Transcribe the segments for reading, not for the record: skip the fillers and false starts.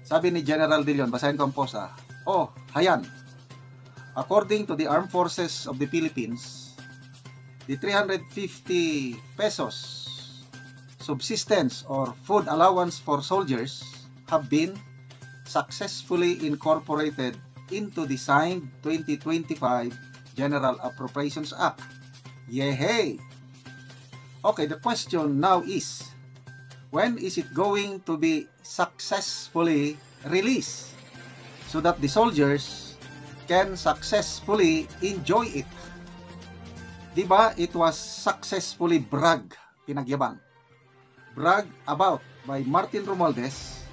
Sabi ni General De Leon, basahin ko ang post Oh, hayan. According to the Armed Forces of the Philippines, the 350 pesos subsistence or food allowance for soldiers have been successfully incorporated into the signed 2025 General Appropriations Act. Yehey! Okay, the question now is, when is it going to be successfully released so that the soldiers can successfully enjoy it? Diba, it was successfully pinagyabang about by Martin Romualdez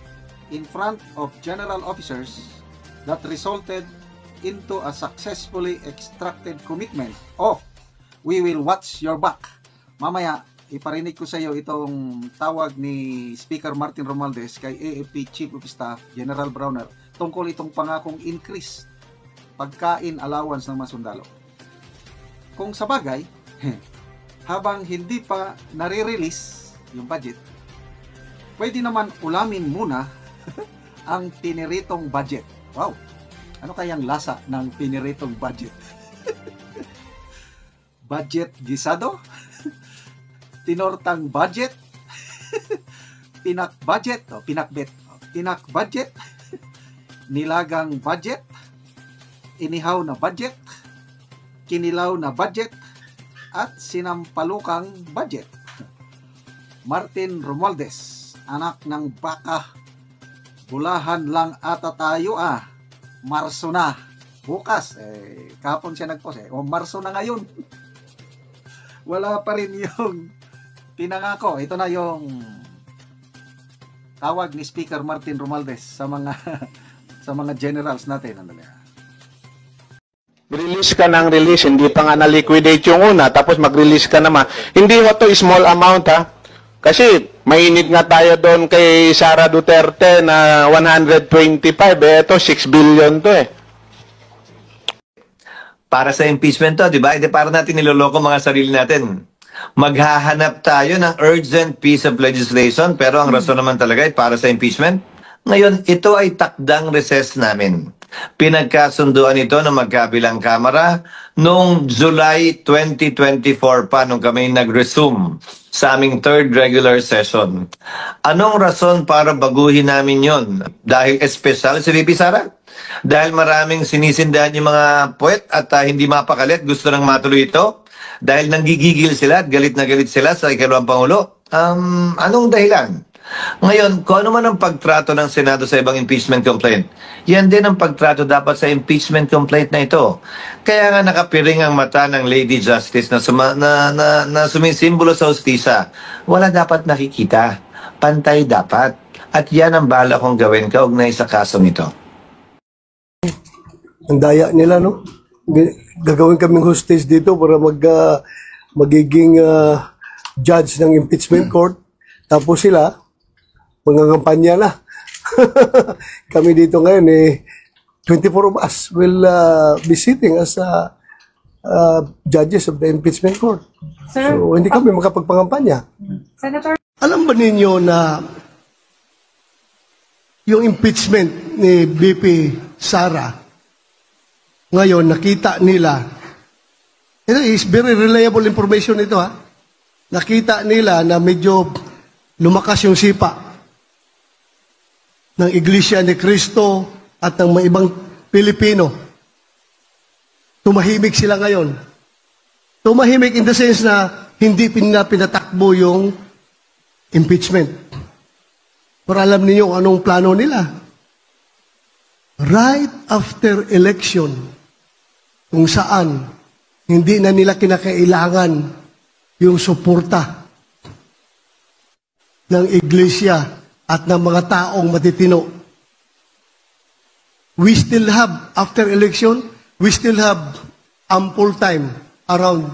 in front of general officers that resulted into a successfully extracted commitment of we will watch your back. Mamaya, iparinig ko sa iyo itong tawag ni Speaker Martin Romualdez kay AFP Chief of Staff General Browner tungkol itong pangakong increase pagkain allowance ng mga sundalo. Kung sa bagay, habang hindi pa nare-release yung budget, pwede naman ulamin muna ang piniritong budget. Wow! Ano kayang lasa ng piniritong budget? Budget gisado? Tinortang budget? Pinak budget? O, pinakbet. Pinak budget? Nilagang budget? Inihaw na budget? Kinilaw na budget? At sinampalukang budget? Martin Romualdez, anak ng baka, bulahan lang ata tayo Marso na. Bukas, kahapon siya nagpost o Marso na ngayon. Wala pa rin yung pinangako. Ito na yung tawag ni Speaker Martin Romualdez sa mga sa mga generals natin. Release ka ng release, hindi pa nga na-liquidate yung una, tapos mag-release ka naman. Hindi ho to small amount Kasi mainit nga tayo doon kay Sara Duterte na 125, ito 6 billion to Para sa impeachment to, di ba? Hindi para natin niloloko mga sarili natin. Maghahanap tayo ng urgent piece of legislation, pero ang rason naman talaga ay para sa impeachment. Ngayon, ito ay takdang recess namin. Pinagkasunduan ito ng magkabilang kamara noong July 2024 pa nung kami nag-resume sa aming third regular session. Anong rason para baguhin namin yon? Dahil espesyal si VP Sara? Dahil maraming sinisindahan yung mga puwet at hindi mapakalit, gusto nang matuloy ito? Dahil nanggigigil sila at galit na galit sila sa ikalawang Pangulo? Anong dahilan? Ngayon, kung ano man ang pagtrato ng Senado sa ibang impeachment complaint, yan din ang pagtrato dapat sa impeachment complaint na ito. Kaya nga nakapiring ang mata ng Lady Justice na sumisimbolo sa hustisya. Wala dapat nakikita. Pantay dapat. At yan ang bala kong gawin kaugnay sa kasong ito. Ang daya nila, no? Gagawin kaming hostage dito para magiging judge ng impeachment court. Tapos sila, mangangampanya na. Kami dito ngayon, 24 of us will be sitting as judges of the impeachment court. Sir, so, hindi kami makapagpangampanya. Senator, alam ba ninyo na yung impeachment ni VP Sara, ngayon, nakita nila, ito is very reliable information ito nakita nila na medyo lumakas yung sipa ng Iglesia ni Cristo at ng mga ibang Pilipino. Tumahimik sila ngayon. Tumahimik in the sense na hindi pinatakbo yung impeachment. Pero alam niyo anong plano nila. Right after election, kung saan hindi na nila kinakailangan yung suporta ng iglesia at ng mga taong matitino. We still have, after election, we still have ample time, around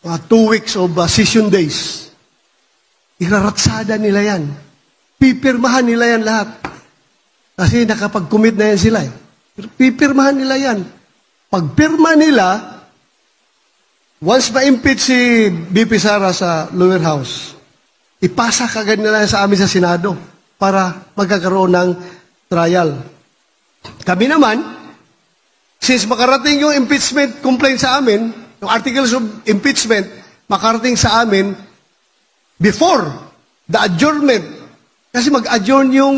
2 weeks of session days. Iraratsada nila yan. Pipirmahan nila yan lahat. Kasi nakapag-commit na yan sila Pipirmahan nila yan. Pagpirma nila, once ma-impeach si BP Sara sa lower house, ipasa kagad nila sa amin sa Senado para magkakaroon ng trial. Kami naman, since makarating yung impeachment complaint sa amin, yung articles of impeachment, makarating sa amin before the adjournment. Kasi mag-adjourn yung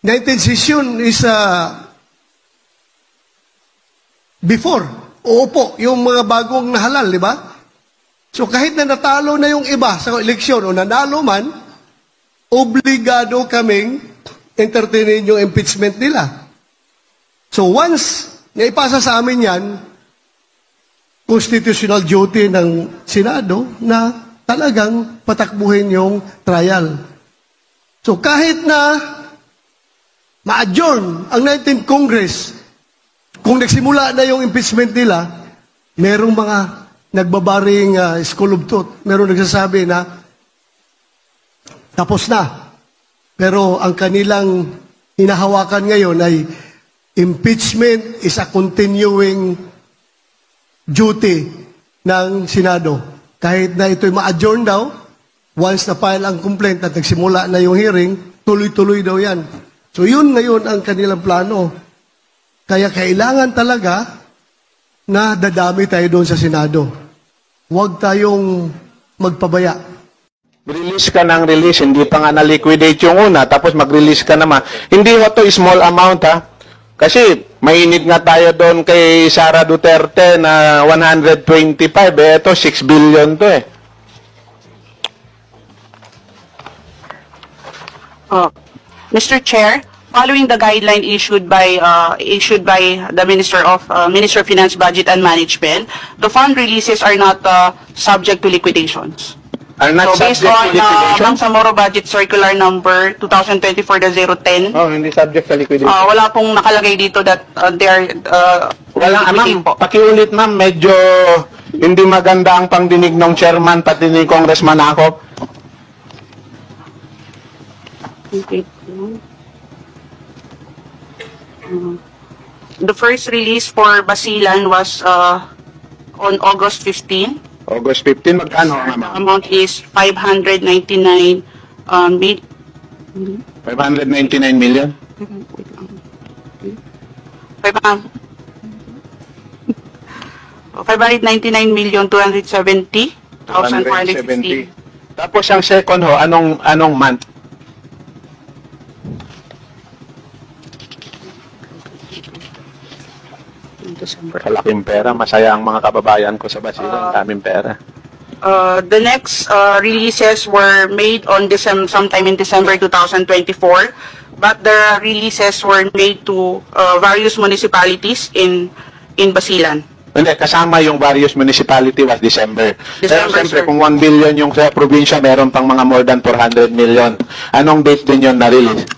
19th session is before. Oo po, yung mga bagong nahalal, di ba? So kahit na natalo na yung iba sa eleksyon o nanalo man, obligado kaming entertainin yung impeachment nila. So once naipasa sa amin yan, constitutional duty ng Senado na talagang patakbuhin yung trial. So kahit na ma-adjourn ang 19th Congress, kung nagsimula na yung impeachment nila, merong mga nagbabaring school of thought. Merong nagsasabi na tapos na. Pero ang kanilang hinahawakan ngayon ay impeachment is a continuing duty ng Senado. Kahit na ito'y ma-adjourn daw, once na file ang complaint at nagsimula na yung hearing, tuloy-tuloy daw yan. So yun ngayon ang kanilang plano. Kaya kailangan talaga na dadami tayo doon sa Senado. Huwag tayong magpabaya. Release ka ng release, hindi pa nga na-liquidate yung una, tapos mag-release ka naman. Hindi ho to small amount ha. Kasi mainit nga tayo doon kay Sara Duterte na 125, ito 6 billion to eh. Mr. Chair, following the guideline issued by the Minister of Finance, Budget and Management, the fund releases are not subject to liquidations. Are not So based subject on to liquidation? Bangsamoro Budget Circular number 2024-010, Oh, hindi subject sa liquidation. wala pong nakalagay dito that they are Wala, liquidate ma'am. po. Pakiulit, ma'am. Medyo hindi maganda ang pangdinig ng chairman pati ni Congressman Akop. Okay. The first release for Basilan was on August 15. August 15, magkano, The ma'am? amount is 599 599 million? 599,270,460. Tapos ang second ho, anong month? December. Kalaking pera. Masaya ang mga kababayan ko sa Basilan. Daming pera. The next releases were made on sometime in December 2024, but the releases were made to various municipalities in Basilan. Hindi, kasama yung various municipality was December. Pero December, siyempre, sir. kung 1 billion yung sa probinsya, meron pang mga more than 400 million. Anong date din yun na-release?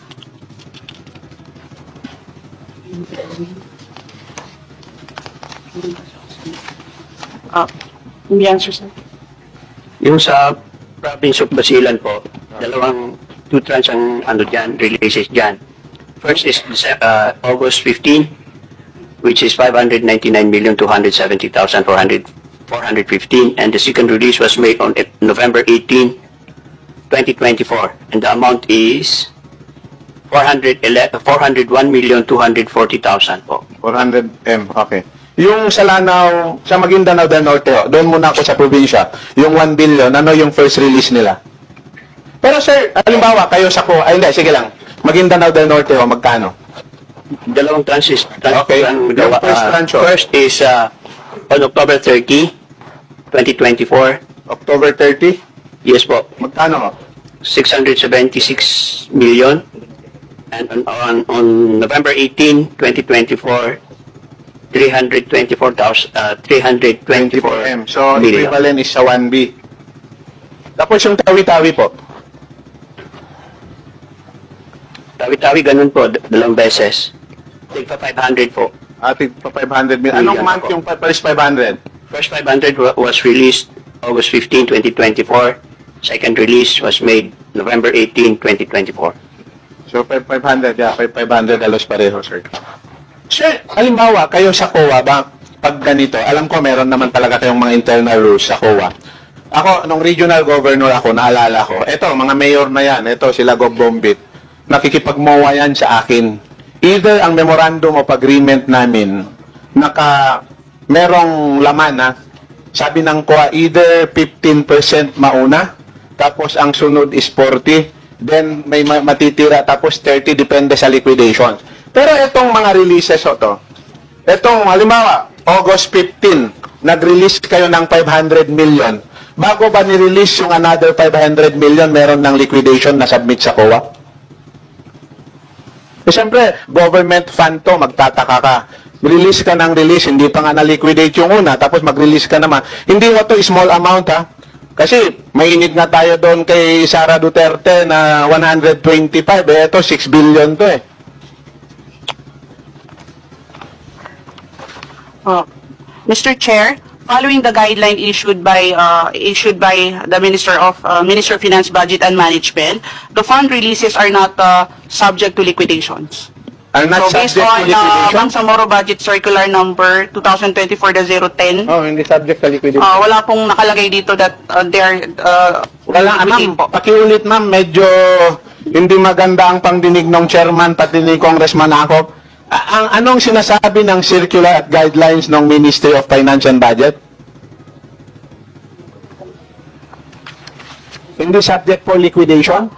The answer, sir. Yung sa province of Basilan po, two tranches ang releases dyan. First is August 15, which is 599,270,415, and the second release was made on November 18, 2024, and the amount is 401,240,000 po. 400 M, okay. Yung sa Lanao, sa Maguindanao del Norte, doon muna ako sa probinsya, yung 1 billion, ano yung first release nila? Pero sir, halimbawa, kayo sa hindi, sige lang. Maguindanao del Norte, magkano? Dalawang tranches. Okay. Yung first tranche. First is on October 30, 2024. October 30, Yes po. magkano? 676 million. And on November 18, 2024, 324 24M. So, million. equivalent is sa 1B. Tapos yung tawi-tawi po. Tawi-tawi ganun po, dalawang beses. Tigpa 500 po. Ating pa 500 million. Anong Million month po. yung papalis 500? First 500 was released August 15, 2024. Second release was made November 18, 2024. So, 500, yeah, 500 alos pareho, sir. Sir, halimbawa, kayo sa COA, pag ganito, alam ko meron naman talaga kayong mga internal rules sa COA. Ako, nung regional governor ako, naalala ko, eto, mga mayor na yan, eto, sila Gob Bombit, nakikipagmowa yan sa akin. Either ang memorandum of agreement namin, merong laman na, sabi ng COA, either 15% mauna, tapos ang sunod is 40, then may matitira, tapos 30, depende sa liquidation. Pero itong mga releases o to, itong, halimbawa, August 15, nag-release kayo ng 500 million, bago ba ni-release yung another 500 million, meron ng liquidation na submit sa COA? Eh, siyempre, government fund to, magtataka ka. Release ka ng release, hindi pa nga na-liquidate yung una, tapos mag-release ka naman. Hindi mo to small amount, ha? Kasi, mainit nga tayo doon kay Sara Duterte na 125, eh, ito 6 billion to, eh. Mr. Chair, following the guideline issued by the Minister of Finance, Budget and Management, the fund releases are not subject to liquidations. Are not So based subject to on liquidation? Bangsamoro Budget Circular number 2024-010, Oh, hindi subject to liquidation. wala pong nakalagay dito that they are Wala, liquidating ma'am, po. pakiulit, ma'am, medyo hindi maganda ang pangdinig ng chairman, pati ni Congressman Akop. Anong sinasabi ng circular at guidelines ng Ministry of Finance and Budget? Hindi subject for liquidation?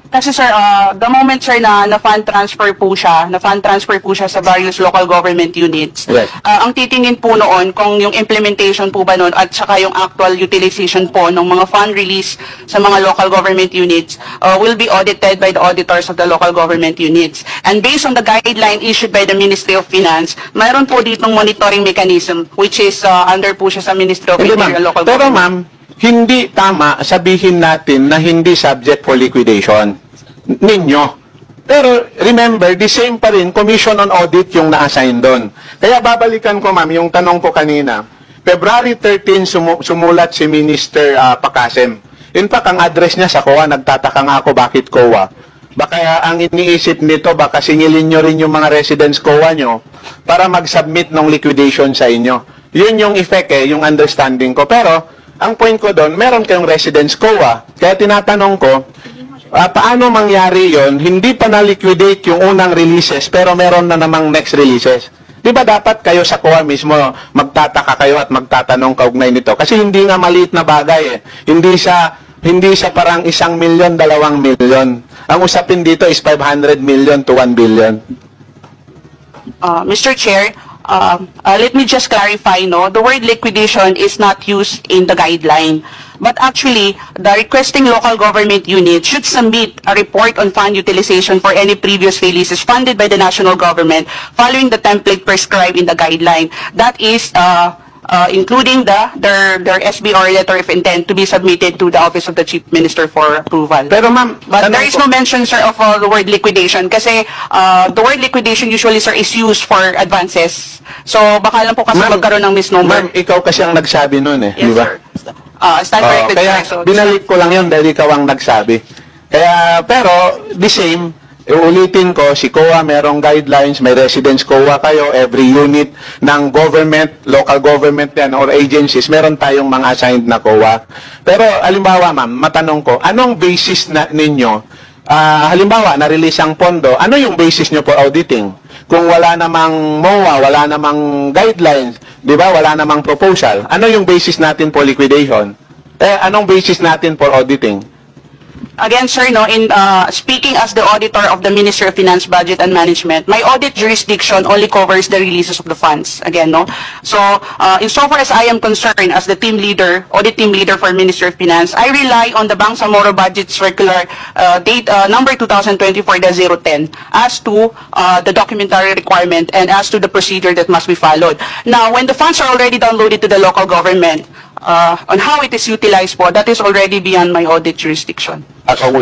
Kasi sir, the moment sir na fund transfer po siya sa various local government units, Yes. ang titingin po noon kung yung implementation po ba noon at saka yung actual utilization po ng mga fund release sa mga local government units will be audited by the auditors of the local government units. And based on the guideline issued by the Ministry of Finance, mayroon po ditong monitoring mechanism which is under po siya sa Ministry of Hindi, Interior and ma'am. Local Pero Government. ma'am, hindi tama sabihin natin na hindi subject for liquidation ninyo. Pero remember, the same pa rin, Commission on Audit yung na-assign doon. Kaya babalikan ko, ma'am, yung tanong ko kanina. February 13, sumulat si Minister Pacasem. In fact, ang address niya sa COA, nagtataka nga ako bakit COA. Baka ang iniisip nito, baka singilin nyo rin yung mga residents COA nyo para mag-submit ng liquidation sa inyo. Yun yung effect yung understanding ko. Pero, ang point ko doon, meron kayong residence COA. Kaya tinatanong ko, paano mangyari yon? Hindi pa na-liquidate yung unang releases, pero meron na namang next releases. Di ba dapat kayo sa COA mismo, magtataka kayo at magtatanong kaugnay nito? Kasi hindi nga maliit na bagay eh. Hindi sa parang 1 million, 2 million. Ang usapin dito is 500 million to 1 billion. Mr. Chair, let me just clarify, no, the word liquidation is not used in the guideline. But actually, the requesting local government unit should submit a report on fund utilization for any previous releases funded by the national government following the template prescribed in the guideline. That is, including their SBR letter of intent to be submitted to the Office of the Chief Minister for approval. Pero ma'am, But there is no mention, sir, of the word liquidation kasi the word liquidation usually, sir, is used for advances. So, baka lang po kasi Ma'am, magkaroon ng misnomer. Ma'am, ikaw kasi ang nagsabi nun eh, Yes, di ba? sir. Stand corrected, Kaya sir. So, binalik ko lang yun dahil ikaw ang nagsabi. Kaya, pero, the same, ulitin ko, si COA merong guidelines, may residence COA kayo, every unit ng government, local government yan, or agencies, meron tayong mga assigned na COA. Pero, halimbawa ma'am, matanong ko, anong basis na ninyo, halimbawa, na-release ang pondo, ano yung basis nyo for auditing? Kung wala namang MOA, wala namang guidelines, di ba, wala namang proposal, ano yung basis natin for liquidation? Anong basis natin for auditing? Again, sir, no, in speaking as the auditor of the Ministry of Finance, Budget and Management, my audit jurisdiction only covers the releases of the funds. Again, no. So, insofar as I am concerned as the team leader, audit team leader for Ministry of Finance, I rely on the Bangsamoro Budget Circular date number 2024-010 as to the documentary requirement and as to the procedure that must be followed. Now, when the funds are already downloaded to the local government, on how it is utilized po, that is already beyond my audit jurisdiction. Ako,